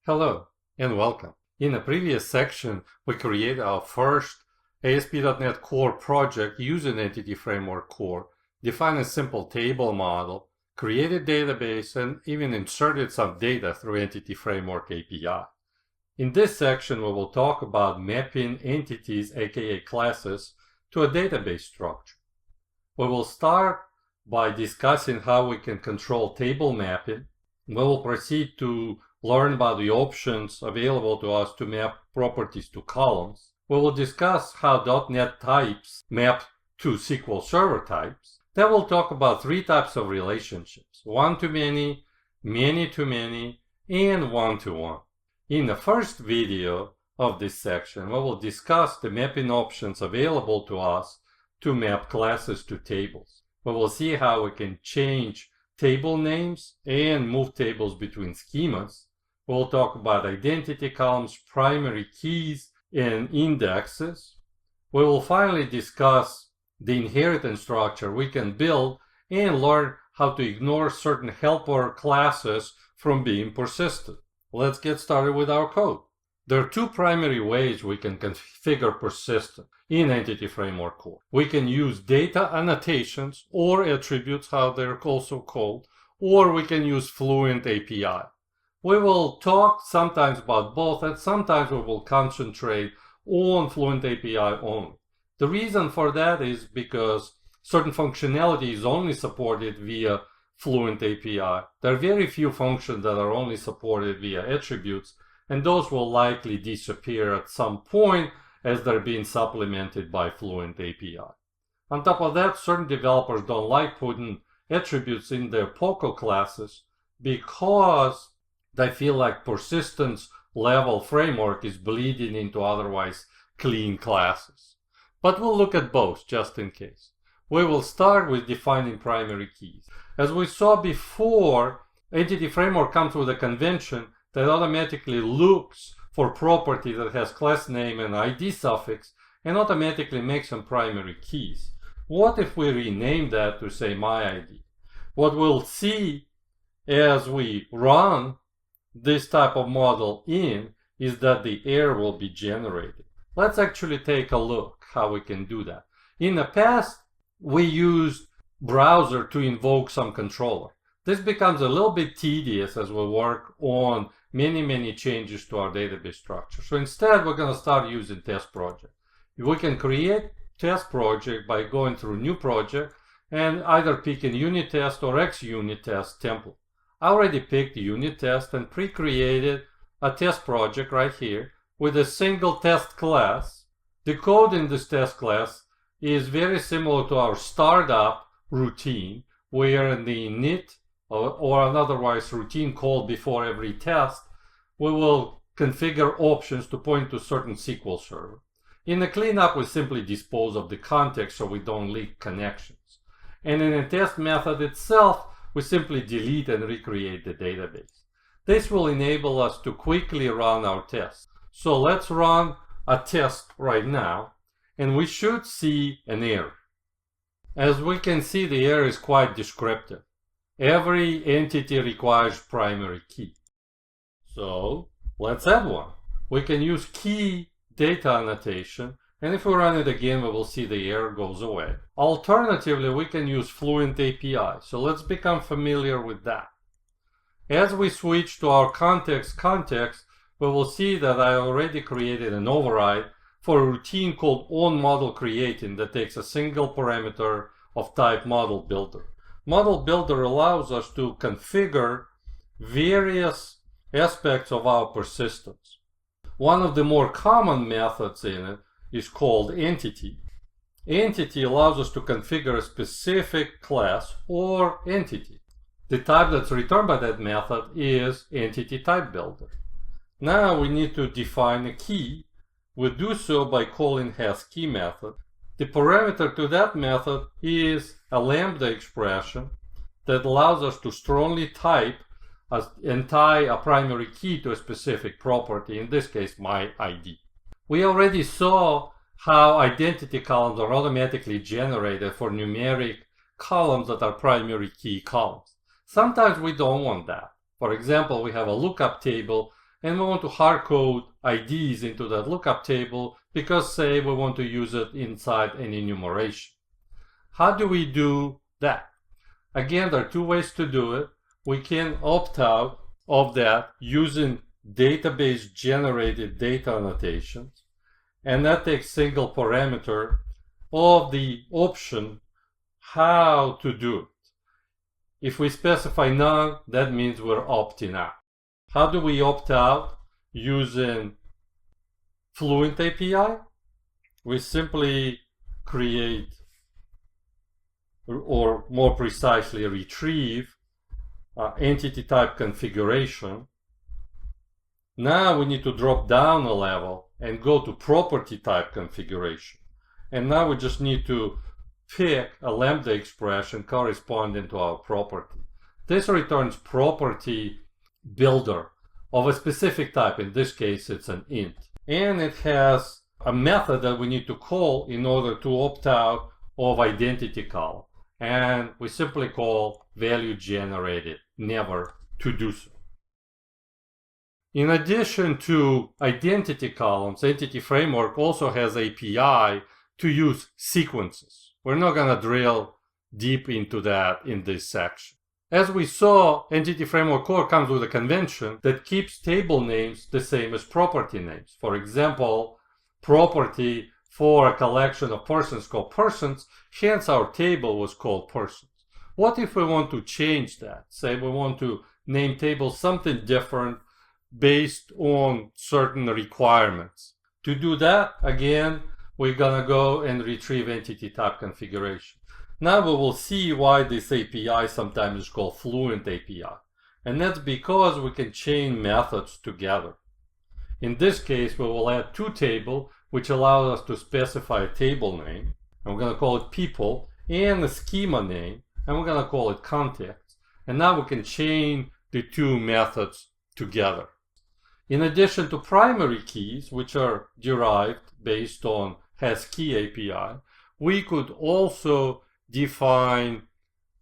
Hello and welcome. In a previous section, we created our first ASP.NET Core project using Entity Framework Core, defined a simple table model, created database, and even inserted some data through Entity Framework API. In this section, we will talk about mapping entities, aka classes, to a database structure. We will start by discussing how we can control table mapping. We will proceed to learn about the options available to us to map properties to columns. We will discuss how .NET types map to SQL Server types. Then we'll talk about three types of relationships: one-to-many, many-to-many, and one-to-one. In the first video of this section, we will discuss the mapping options available to us to map classes to tables. We will see how we can change table names and move tables between schemas. We'll talk about identity columns, primary keys, and indexes. We will finally discuss the inheritance structure we can build and learn how to ignore certain helper classes from being persistent. Let's get started with our code. There are two primary ways we can configure persistence in Entity Framework Core. We can use data annotations or attributes, how they're also called, or we can use Fluent API. We will talk sometimes about both, and sometimes we will concentrate on Fluent API only. The reason for that is because certain functionality is only supported via Fluent API. There are very few functions that are only supported via attributes, and those will likely disappear at some point as they're being supplemented by Fluent API. On top of that, certain developers don't like putting attributes in their POCO classes because they feel like persistence level framework is bleeding into otherwise clean classes. But we'll look at both just in case. We will start with defining primary keys. As we saw before, Entity Framework comes with a convention that automatically looks for property that has class name and ID suffix and automatically makes them primary keys. What if we rename that to say myID? What we'll see as we run this type of model is that the error will be generated. Let's actually take a look how we can do that. In the past, we used browser to invoke some controller. This becomes a little bit tedious as we work on many changes to our database structure. So instead, we're going to start using test project. We can create test project by going through new project and either picking unit test or xunit test template. I already picked unit test and pre-created a test project right here with a single test class. The code in this test class is very similar to our startup routine, where in the init or an otherwise routine called before every test, we will configure options to point to certain SQL server. In the cleanup, we simply dispose of the context so we don't leak connections. And in the test method itself, we simply delete and recreate the database. This will enable us to quickly run our tests. So let's run a test right now, and we should see an error. As we can see, the error is quite descriptive. Every entity requires primary key. So let's add one. We can use key data annotation, and if we run it again, we will see the error goes away. Alternatively, we can use Fluent API. So let's become familiar with that. As we switch to our context, we will see that I already created an override for a routine called onModelCreating that takes a single parameter of type model builder. Model builder allows us to configure various aspects of our persistence. One of the more common methods in it is called entity. Entity allows us to configure a specific class or entity. The type that's returned by that method is entity type builder. Now we need to define a key. We do so by calling hasKey method. The parameter to that method is a lambda expression that allows us to strongly type and tie a primary key to a specific property, in this case my ID. We already saw how identity columns are automatically generated for numeric columns that are primary key columns. Sometimes we don't want that. For example, we have a lookup table and we want to hard-code IDs into that lookup table because, say, we want to use it inside an enumeration. How do we do that? Again, there are two ways to do it. We can opt out of that using database-generated data annotations, and that takes single parameter of the option how to do it. If we specify none, that means we're opting out. How do we opt out? Using Fluent API, we simply create, or more precisely retrieve, entity type configuration. Now we need to drop down a level and go to property type configuration. And now we just need to pick a lambda expression corresponding to our property. This returns property builder of a specific type. In this case, it's an int. And it has a method that we need to call in order to opt out of identity column. And we simply call value generated, never to do so. In addition to identity columns, Entity Framework also has API to use sequences. We're not going to drill deep into that in this section. As we saw, Entity Framework Core comes with a convention that keeps table names the same as property names. For example, property for a collection of persons called persons, hence our table was called persons. What if we want to change that? Say we want to name tables something different based on certain requirements. To do that, again, we're gonna go and retrieve entity type configuration. Now we will see why this API sometimes is called Fluent API. And that's because we can chain methods together. In this case, we will add two tables, which allows us to specify a table name. And we're gonna call it people, and a schema name, and we're gonna call it context. And now we can chain the two methods together. In addition to primary keys, which are derived based on hasKey API, we could also define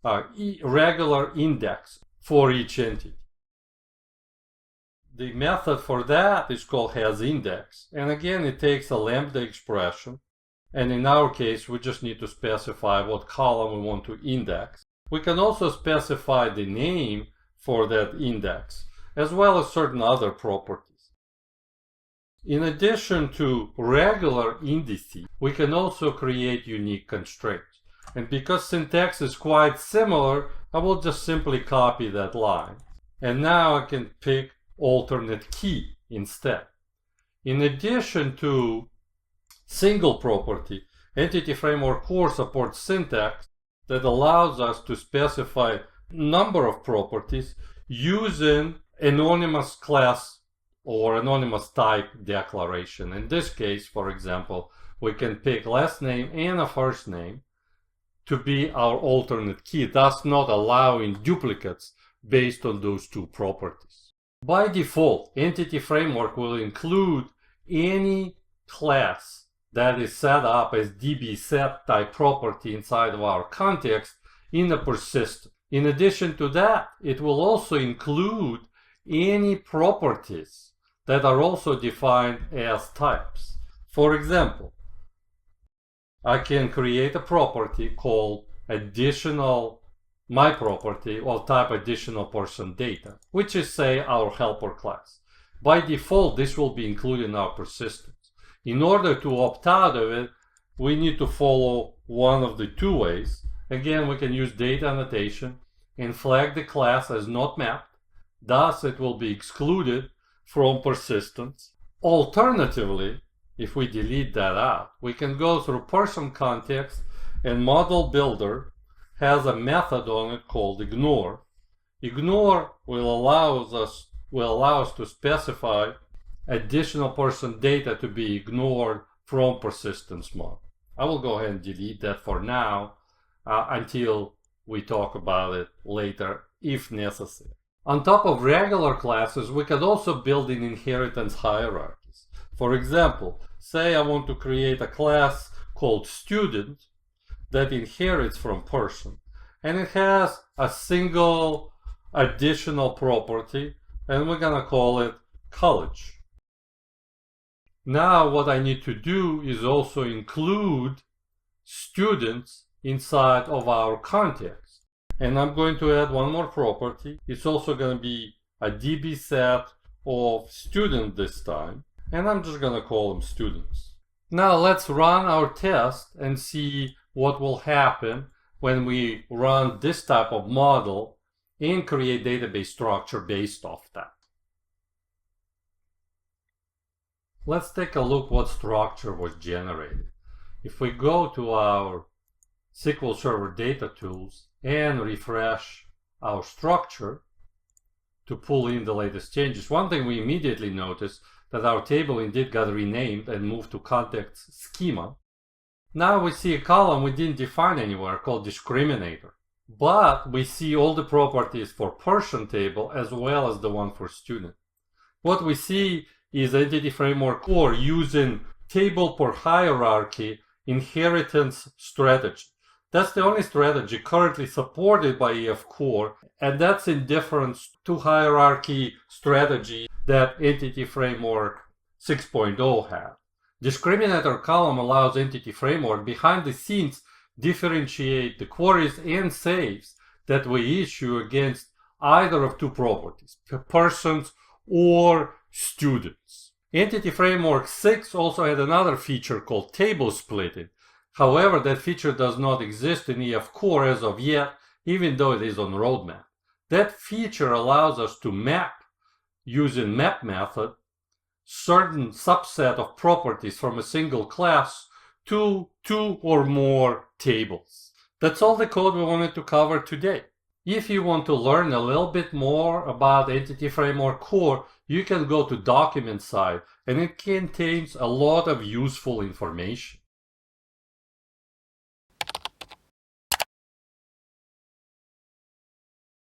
a regular index for each entity. The method for that is called hasIndex, and again it takes a lambda expression, and in our case we just need to specify what column we want to index. We can also specify the name for that index, as well as certain other properties. In addition to regular indices, we can also create unique constraints. And because syntax is quite similar, I will just simply copy that line. And now I can pick alternate key instead. In addition to single property, Entity Framework Core supports syntax that allows us to specify a number of properties using anonymous class or anonymous type declaration. In this case, for example, we can pick last name and a first name to be our alternate key, thus not allowing duplicates based on those two properties. By default, Entity Framework will include any class that is set up as DbSet type property inside of our context in the persistent. In addition to that, it will also include any properties that are also defined as types. For example, I can create a property called additional my property of type additional person data, which is, say, our helper class. By default, this will be included in our persistence. In order to opt out of it, we need to follow one of the two ways. Again, we can use data annotation and flag the class as not mapped. Thus, it will be excluded from persistence. Alternatively, if we delete that out, we can go through person context, and model builder has a method on it called ignore. Ignore will allow us to specify additional person data to be ignored from persistence mode. I will go ahead and delete that for now until we talk about it later if necessary. On top of regular classes, we can also build in inheritance hierarchies. For example, say I want to create a class called student that inherits from person, and it has a single additional property, and we're gonna call it college. Now what I need to do is also include students inside of our context. And I'm going to add one more property. It's also going to be a DB set of student this time. And I'm just going to call them students. Now let's run our test and see what will happen when we run this type of model and create database structure based off that. Let's take a look what structure was generated. If we go to our SQL Server data tools and refresh our structure to pull in the latest changes, one thing we immediately notice that our table indeed got renamed and moved to context schema. Now we see a column we didn't define anywhere called discriminator, but we see all the properties for person table as well as the one for student. What we see is Entity Framework Core using table per hierarchy inheritance strategy. That's the only strategy currently supported by EF Core, and that's in difference to hierarchy strategy that Entity Framework 6.0 had. Discriminator column allows Entity Framework behind the scenes differentiate the queries and saves that we issue against either of two properties, persons or students. Entity Framework 6 also had another feature called table splitting. However, that feature does not exist in EF Core as of yet, even though it is on roadmap. That feature allows us to map, using map method, certain subset of properties from a single class to two or more tables. That's all the code we wanted to cover today. If you want to learn a little bit more about Entity Framework Core, you can go to document side, and it contains a lot of useful information.